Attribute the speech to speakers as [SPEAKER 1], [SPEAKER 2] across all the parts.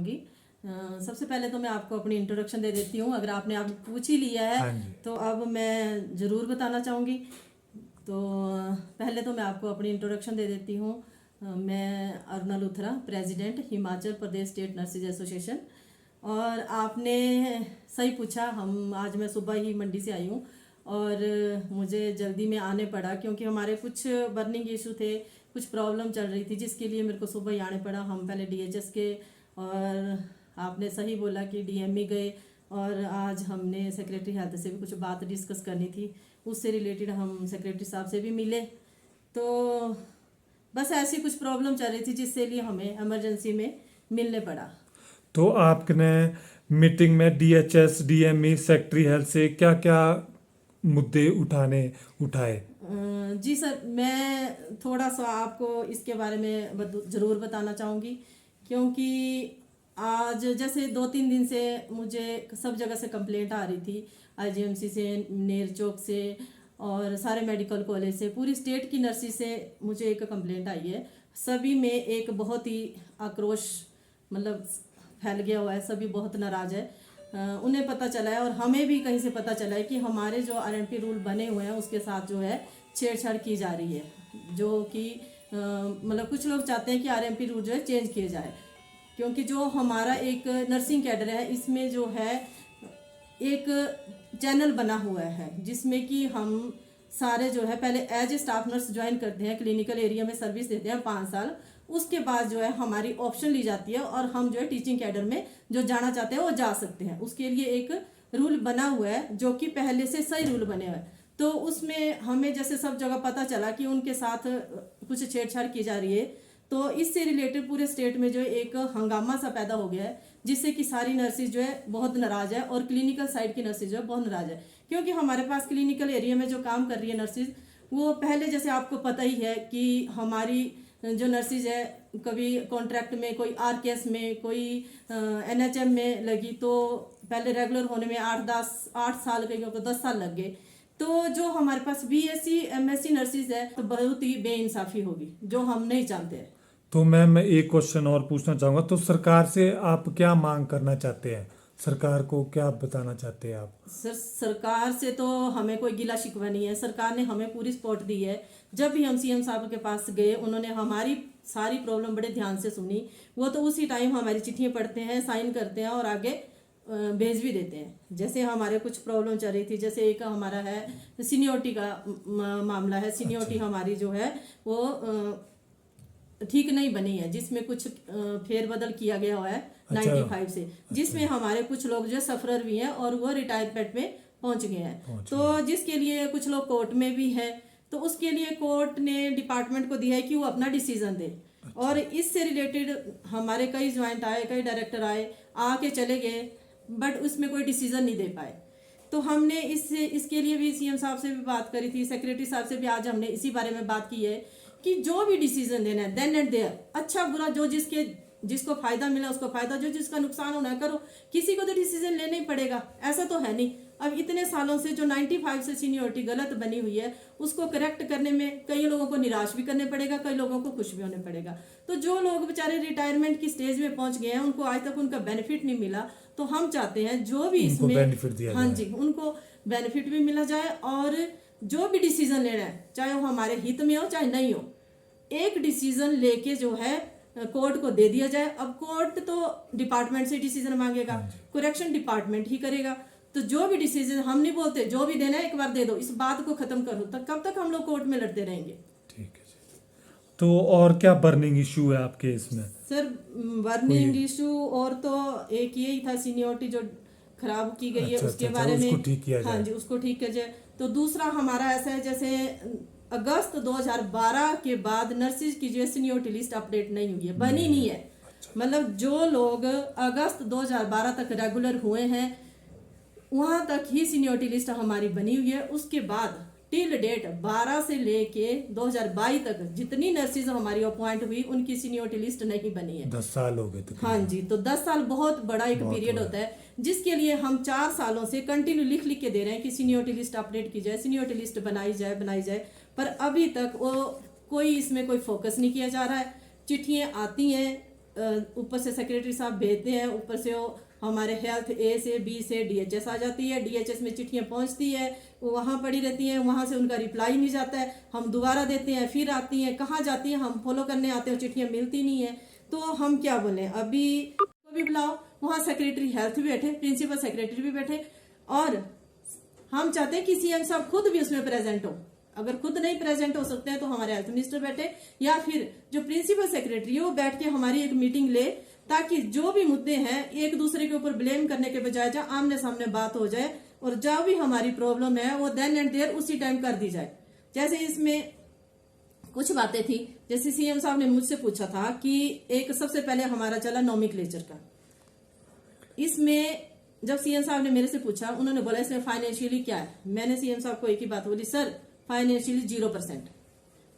[SPEAKER 1] चाहूँगी। सबसे पहले तो मैं आपको अपनी इंट्रोडक्शन दे देती हूँ। अगर आपने आप पूछ ही लिया है तो अब मैं ज़रूर बताना चाहूँगी। तो पहले तो मैं आपको अपनी इंट्रोडक्शन दे देती हूँ। मैं Aruna Luthra, president Himachal Pradesh state nurses association. और आपने सही पूछा, आज मैं सुबह ही मंडी से आई हूँ और मुझे जल्दी में आने पड़ा क्योंकि हमारे कुछ बर्निंग इशू थे, कुछ प्रॉब्लम चल रही थी, जिसके लिए मेरे को सुबह ही आने पड़ा। हम पहले डीएचएस के, और आपने सही बोला कि डीएमई गए, और आज हमने सेक्रेटरी हेल्थ से भी कुछ बात डिस्कस करनी थी, उससे रिलेटेड हम सेक्रेटरी साहब से भी मिले। तो बस ऐसी कुछ प्रॉब्लम चल रही थी जिससे लिए हमें इमरजेंसी में मिलने पड़ा।
[SPEAKER 2] तो आपने मीटिंग में डीएचएस, डीएमई, सेक्रेटरी हेल्थ से क्या क्या मुद्दे उठाए?
[SPEAKER 1] जी सर, मैं थोड़ा सा आपको इसके बारे में ज़रूर बताना चाहूँगी, क्योंकि आज जैसे 2-3 दिन से मुझे सब जगह से कंप्लेंट आ रही थी, आईजीएमसी से, नेरचौक से और सारे मेडिकल कॉलेज से, पूरी स्टेट की नर्सिस से मुझे एक कंप्लेंट आई है। सभी में एक बहुत ही आक्रोश मतलब फैल गया हुआ है, सभी बहुत नाराज़ है। उन्हें पता चला है और हमें भी कहीं से पता चला है कि हमारे जो आरएमपी रूल बने हुए हैं उसके साथ जो है छेड़छाड़ की जा रही है, जो कि मतलब कुछ लोग चाहते हैं कि आरएमपी रूल जो है चेंज किए जाए, क्योंकि जो हमारा एक नर्सिंग कैडर है इसमें जो है एक चैनल बना हुआ है जिसमें कि हम सारे जो है पहले as a staff nurse join करते हैं, क्लिनिकल एरिया में सर्विस देते हैं 5 साल। उसके बाद जो है हमारी ऑप्शन ली जाती है और हम जो है टीचिंग कैडर में जो जाना चाहते हैं वो जा सकते हैं। उसके लिए एक रूल बना हुआ है जो कि पहले से सही रूल बने हुए हैं। तो उसमें हमें जैसे सब जगह पता चला कि उनके साथ कुछ छेड़छाड़ की जा रही है, तो इससे रिलेटेड पूरे स्टेट में जो एक हंगामा सा पैदा हो गया है, जिससे कि सारी नर्सिस जो है बहुत नाराज है और क्लिनिकल साइड की नर्सिस जो है बहुत नाराज है। क्योंकि हमारे पास क्लिनिकल एरिया में जो काम कर रही है नर्सिस, वो पहले जैसे आपको पता ही है कि हमारी जो नर्सिस है कभी कॉन्ट्रैक्ट में, कोई आरकेएस में, कोई एनएचएम में लगी, तो पहले रेगुलर होने में 8 साल कहीं को 10 साल लग गए। तो जो हमारे पास बीएससी एमएससी नर्सिस है तो बहुत ही बेइंसाफी होगी, जो हम नहीं चाहते हैं।
[SPEAKER 2] तो मैम, मैं एक क्वेश्चन और पूछना चाहूँगा। तो सरकार से आप क्या मांग करना चाहते हैं? सरकार को क्या बताना चाहते हैं आप?
[SPEAKER 1] सर, सरकार से तो हमें कोई गिला शिकवा नहीं है। सरकार ने हमें पूरी सपोर्ट दी है। जब भी हम सीएम साहब के पास गए, उन्होंने हमारी सारी प्रॉब्लम बड़े ध्यान से सुनी। वो तो उसी टाइम हमारी चिट्ठियाँ पढ़ते हैं, साइन करते हैं और आगे भेज भी देते हैं। जैसे हमारे कुछ प्रॉब्लम चल रही थी, जैसे एक हमारा है सीनियोरिटी का मामला है। सीनियोरिटी हमारी जो है वो ठीक नहीं बनी है, जिसमें कुछ फेरबदल किया गया हुआ है 95 से, जिसमें हमारे कुछ लोग जो सफरर भी हैं और वो रिटायरमेंट में पहुंच गए हैं। तो जिसके लिए कुछ लोग कोर्ट में भी है, तो उसके लिए कोर्ट ने डिपार्टमेंट को दिया है कि वो अपना डिसीजन दे। और इससे रिलेटेड हमारे कई ज्वाइंट आए, कई डायरेक्टर आए, आके चले गए, बट उसमें कोई डिसीजन नहीं दे पाए। तो हमने इसके लिए भी सीएम साहब से भी बात करी थी, सेक्रेटरी साहब से भी आज हमने इसी बारे में बात की है कि जो भी डिसीजन देना है देन एंड देयर, अच्छा बुरा जो जिसको फायदा मिला उसको फायदा, जो जिसका नुकसान होना है करो। किसी को तो डिसीजन लेना ही पड़ेगा, ऐसा तो है नहीं। अब इतने सालों से जो 95 से सीनियोरिटी गलत बनी हुई है, उसको करेक्ट करने में कई लोगों को निराश भी करने पड़ेगा, कई लोगों को खुश भी होने पड़ेगा। तो जो लोग बेचारे रिटायरमेंट की स्टेज में पहुंच गए हैं, उनको आज तक उनका बेनिफिट नहीं मिला, तो हम चाहते हैं जो भी इसमें
[SPEAKER 2] बेनिफिट दिया
[SPEAKER 1] हाँ जी, उनको बेनिफिट भी मिला जाए। और जो भी डिसीजन लेना है, चाहे वो हमारे हित में हो चाहे नहीं हो, एक डिसीजन लेके जो है कोर्ट को दे दिया जाए। अब कोर्ट तो डिपार्टमेंट से डिसीजन मांगेगा, करेक्शन डिपार्टमेंट ही करेगा। तो जो भी डिसीजन, हम नहीं बोलते जो भी देना है एक बार दे दो, इस बात को खत्म करो। तक कब तक हम लोग कोर्ट में लड़ते रहेंगे?
[SPEAKER 2] ठीक है जी। तो और क्या बर्निंग इशू है आपके इसमें?
[SPEAKER 1] सर, बर्निंग इशू और तो एक यही था, सीनियोरिटी जो खराब की गई है उसके बारे में,
[SPEAKER 2] उसको ठीक किया जाए।
[SPEAKER 1] हाँ जी, उसको ठीक किया जाए। तो दूसरा हमारा ऐसा है, जैसे अगस्त 2012 के बाद नर्सिस की जो सीनियोरिटी लिस्ट अपडेट नहीं हुई है, बनी नहीं है। मतलब जो लोग अगस्त 2012 तक रेगुलर हुए हैं वहां तक ही सीनियोरिटी लिस्ट हमारी बनी हुई है। उसके बाद टिल डेट 12 से लेके 2022 तक जितनी नर्सिस हमारी अपॉइंट हुई, उनकी सीनियोरिटी लिस्ट नहीं बनी है।
[SPEAKER 2] 10 साल हो गए।
[SPEAKER 1] हाँ जी, तो 10 साल बहुत बड़ा एक पीरियड होता है, जिसके लिए हम 4 सालों से कंटिन्यू लिख के दे रहे हैं कि सीनियोरिटी लिस्ट अपडेट की जाए, सीनियोरिटी लिस्ट बनाई जाए। पर अभी तक वो कोई इसमें कोई फोकस नहीं किया जा रहा है। चिट्ठियाँ आती हैं, ऊपर से सेक्रेटरी साहब भेजते हैं, ऊपर से वो हमारे हेल्थ ए से बी से डीएचएस आ जाती है, डीएचएस में चिट्ठियां पहुंचती है, वो वहाँ पड़ी रहती हैं, वहाँ से उनका रिप्लाई नहीं जाता है, हम दोबारा देते हैं, फिर आती हैं, कहाँ जाती हैं, हम फॉलो करने आते हैं, चिट्ठियां मिलती नहीं है। तो हम क्या बोलें, अभी को भी बुलाओ, वहाँ सेक्रेटरी हेल्थ भी बैठे, प्रिंसिपल सेक्रेटरी भी बैठे, और हम चाहते हैं कि सीएम साहब खुद भी उसमें प्रेजेंट हो। अगर खुद नहीं प्रेजेंट हो सकते हैं तो हमारे हेल्थ मिनिस्टर बैठे, या फिर जो प्रिंसिपल सेक्रेटरी है वो बैठ के हमारी एक मीटिंग ले, ताकि जो भी मुद्दे हैं एक दूसरे के ऊपर ब्लेम करने के बजाय जहाँ आमने सामने बात हो जाए, और जहाँ भी हमारी प्रॉब्लम है वो देन एंड देयर उसी टाइम कर दी जाए। जैसे इसमें कुछ बातें थी, जैसे सीएम साहब ने मुझसे पूछा था कि एक सबसे पहले हमारा चला नोमेनक्लेचर का। इसमें जब सीएम साहब ने मेरे से पूछा, उन्होंने बोला इसमें फाइनेंशियली क्या है। मैंने सीएम साहब को एक ही बात बोली, सर फाइनेंशियली 0%।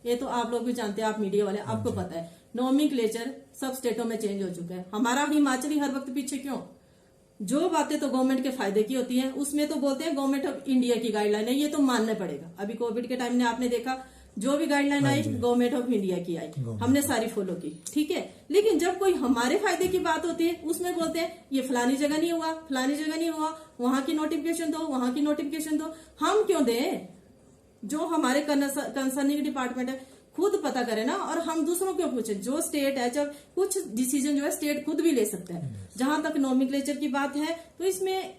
[SPEAKER 1] ये तो आप लोग भी जानते हैं, आप मीडिया वाले, आपको पता है नोमेनक्लेचर सब स्टेटों में चेंज हो चुका है। हमारा हिमाचली हर वक्त पीछे क्यों? जो बातें तो गवर्नमेंट के फायदे की होती हैं उसमें तो बोलते हैं गवर्नमेंट ऑफ इंडिया की गाइडलाइन है, ये तो मानना पड़ेगा। अभी कोविड के टाइम में आपने देखा जो भी guideline I government of India की आई, हमने सारी फॉलो की, ठीक है। लेकिन जब कोई हमारे फायदे की बात होती है उसमें बोलते हैं ये फलानी जगह नहीं हुआ, फलानी जगह नहीं हुआ, वहां की नोटिफिकेशन दो, वहां की नोटिफिकेशन दो। हम क्यों दें? जो हमारे कंसर्निंग डिपार्टमेंट है खुद पता करे ना, और हम दूसरों क्यों पूछे? जो स्टेट है, जब कुछ डिसीजन जो है स्टेट खुद भी ले सकता है। जहां तक नोमेनक्लेचर की बात है तो इसमें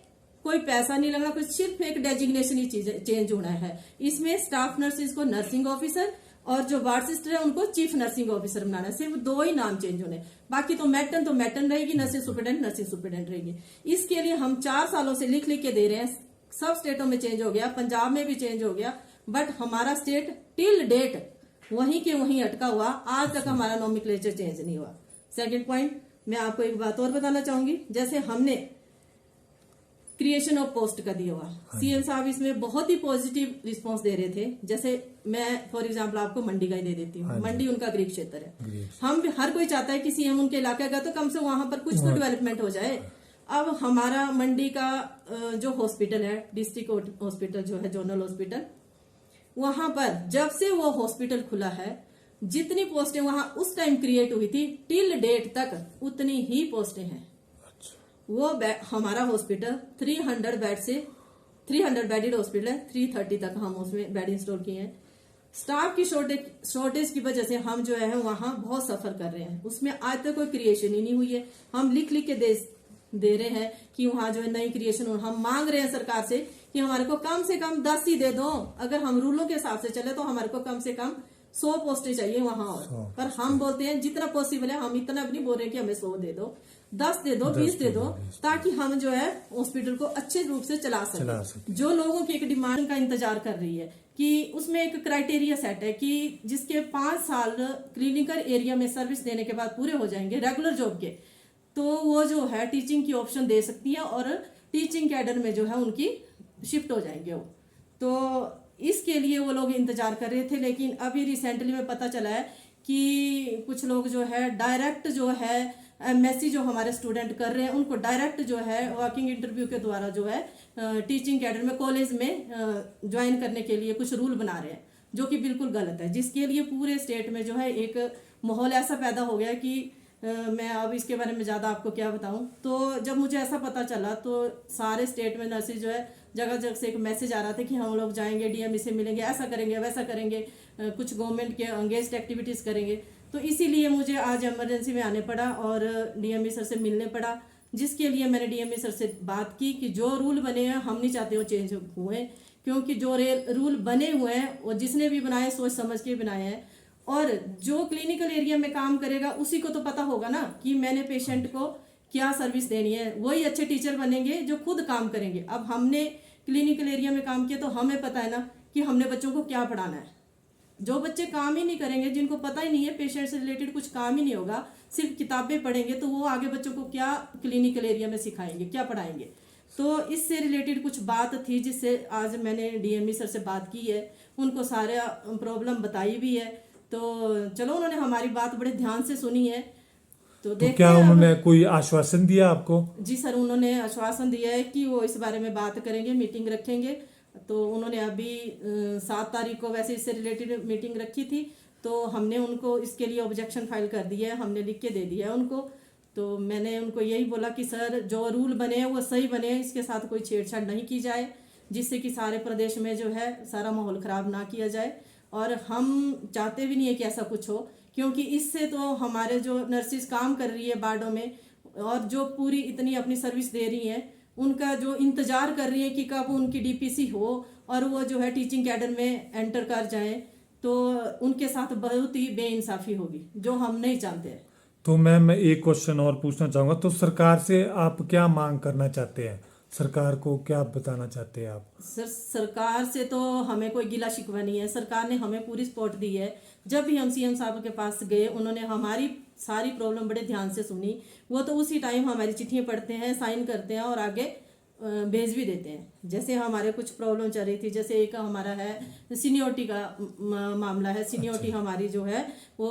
[SPEAKER 1] कोई पैसा नहीं लगना, कोई सिर्फ एक डेजिग्नेशन ही चेंज होना है। इसमें स्टाफ नर्सिस को नर्सिंग ऑफिसर और जो वार्ड सिस्टर है उनको चीफ नर्सिंग ऑफिसर बनाना है। सिर्फ 2 ही नाम चेंज होने, बाकी तो मैटन रहेगी, नर्सिंग सुपरिटेंडेंट रहेगी। इसके लिए हम 4 सालों से लिख के दे रहे हैं। सब स्टेटों में चेंज हो गया, पंजाब में भी चेंज हो गया, बट हमारा स्टेट टिल डेट वहीं के वहीं अटका हुआ, आज तक हमारा नोमेनक्लेचर चेंज नहीं हुआ। सेकंड पॉइंट, मैं आपको एक बात और बताना चाहूंगी। जैसे हमने क्रिएशन ऑफ पोस्ट का दिया हुआ, सीएम साहब इसमें बहुत ही पॉजिटिव रिस्पांस दे रहे थे। जैसे मैं फॉर एग्जांपल आपको मंडी का ही दे देती हूँ। मंडी उनका गृह क्षेत्र है, हम हर कोई चाहता है कि सीएम उनके इलाके का तो कम से वहां पर कुछ तो डेवलपमेंट हो जाए। अब हमारा मंडी का जो हॉस्पिटल है, डिस्ट्रिक्ट हॉस्पिटल जो है, जोनल हॉस्पिटल, वहां पर जब से वो हॉस्पिटल खुला है जितनी पोस्टें वहां उस टाइम क्रिएट हुई थी टिल डेट तक उतनी ही पोस्टें हैं। वो हमारा हॉस्पिटल 300 बेड से 300 बेडेड हॉस्पिटल है, 330 तक हम उसमें बेड इंस्टॉल किए हैं। स्टाफ की शॉर्टेज की वजह से हम जो है वहां बहुत सफर कर रहे हैं। उसमें आज तक कोई क्रिएशन ही नहीं हुई है। हम लिख के दे रहे हैं कि वहां जो है नई क्रिएशन हो। हम मांग रहे हैं सरकार से कि हमारे को कम से कम 10 ही दे दो। अगर हम रूलों के हिसाब से चले तो हमारे को कम से कम 100 पोस्टें चाहिए वहां और। पर हम बोलते हैं जितना पॉसिबल है, हम इतना भी नहीं बोल रहे कि हमें 100 दे दो, 10 दे दो, 20 दे दो, ताकि हम जो है हॉस्पिटल को अच्छे रूप से चला सकें। जो लोगों की एक डिमांड का इंतजार कर रही है कि उसमें एक क्राइटेरिया सेट है कि जिसके 5 साल क्लिनिकल एरिया में सर्विस देने के बाद पूरे हो जाएंगे रेगुलर जॉब के, तो वो जो है टीचिंग की ऑप्शन दे सकती है और टीचिंग कैडर में जो है उनकी शिफ्ट हो जाएंगे वो। तो इसके लिए वो लोग इंतजार कर रहे थे। लेकिन अभी रिसेंटली में पता चला है कि कुछ लोग जो है डायरेक्ट जो है एमएससी जो हमारे स्टूडेंट कर रहे हैं उनको डायरेक्ट जो है वर्किंग इंटरव्यू के द्वारा जो है टीचिंग कैडर में कॉलेज में ज्वाइन करने के लिए कुछ रूल बना रहे हैं, जो कि बिल्कुल गलत है। जिसके लिए पूरे स्टेट में जो है एक माहौल ऐसा पैदा हो गया कि मैं अब इसके बारे में ज़्यादा आपको क्या बताऊं। तो जब मुझे ऐसा पता चला तो सारे स्टेट में नर्सेज जो है जगह जगह से एक मैसेज आ रहा था कि हम लोग जाएंगे डीएमई से मिलेंगे, ऐसा करेंगे वैसा करेंगे, कुछ गवर्नमेंट के अंगेज्ड एक्टिविटीज़ करेंगे। तो इसीलिए मुझे आज इमरजेंसी में आने पड़ा और डीएमई सर से मिलने पड़ा, जिसके लिए मैंने डीएमई सर से बात की कि जो रूल बने हैं हम नहीं चाहते वो चेंज हुए, क्योंकि जो रूल बने हुए हैं वो जिसने भी बनाए सोच समझ के बनाए हैं। और जो क्लिनिकल एरिया में काम करेगा उसी को तो पता होगा ना कि मैंने पेशेंट को क्या सर्विस देनी है। वही अच्छे टीचर बनेंगे जो खुद काम करेंगे। अब हमने क्लिनिकल एरिया में काम किया तो हमें पता है ना कि हमने बच्चों को क्या पढ़ाना है। जो बच्चे काम ही नहीं करेंगे, जिनको पता ही नहीं है पेशेंट से रिलेटेड कुछ काम ही नहीं होगा, सिर्फ किताबें पढ़ेंगे, तो वो आगे बच्चों को क्या क्लिनिकल एरिया में सिखाएंगे, क्या पढ़ाएंगे। तो इससे रिलेटेड कुछ बात थी जिससे आज मैंने डीएमई सर से बात की है, उनको सारा प्रॉब्लम बताई भी है। तो चलो उन्होंने हमारी बात बड़े ध्यान से सुनी है। तो
[SPEAKER 2] क्या उन्होंने कोई आश्वासन दिया आपको?
[SPEAKER 1] जी सर, उन्होंने आश्वासन दिया है कि वो इस बारे में बात करेंगे, मीटिंग रखेंगे। तो उन्होंने अभी 7 तारीख को वैसे इससे रिलेटेड मीटिंग रखी थी, तो हमने उनको इसके लिए ऑब्जेक्शन फाइल कर दिया है, हमने लिख के दे दिया है उनको। तो मैंने उनको यही बोला कि सर जो रूल बने हैं वो सही बने हैं, इसके साथ कोई छेड़छाड़ नहीं की जाए, जिससे कि सारे प्रदेश में जो है सारा माहौल ख़राब ना किया जाए। और हम चाहते भी नहीं है कि ऐसा कुछ हो, क्योंकि इससे तो हमारे जो नर्सिस काम कर रही है वार्डों में और जो पूरी इतनी अपनी सर्विस दे रही हैं, उनका जो इंतज़ार कर रही है कि कब उनकी डीपीसी हो और वो जो है टीचिंग कैडर में एंटर कर जाएं, तो उनके साथ बहुत ही बेइंसाफ़ी होगी, जो हम नहीं चाहते हैं।
[SPEAKER 2] तो मैम मैं एक क्वेश्चन और पूछना चाहूँगा, तो सरकार से आप क्या मांग करना चाहते हैं? सरकार को क्या बताना चाहते हैं आप?
[SPEAKER 1] सर सरकार से तो हमें कोई गिला शिकवा नहीं है, सरकार ने हमें पूरी सपोर्ट दी है। जब भी हम सीएम साहब के पास गए, उन्होंने हमारी सारी प्रॉब्लम बड़े ध्यान से सुनी। वो तो उसी टाइम हमारी चिट्ठियाँ पढ़ते हैं, साइन करते हैं और आगे भेज भी देते हैं। जैसे हमारे कुछ प्रॉब्लम चल रही थी, जैसे एक हमारा है सीनियोरिटी का मामला है। सीनियोरिटी हमारी जो है वो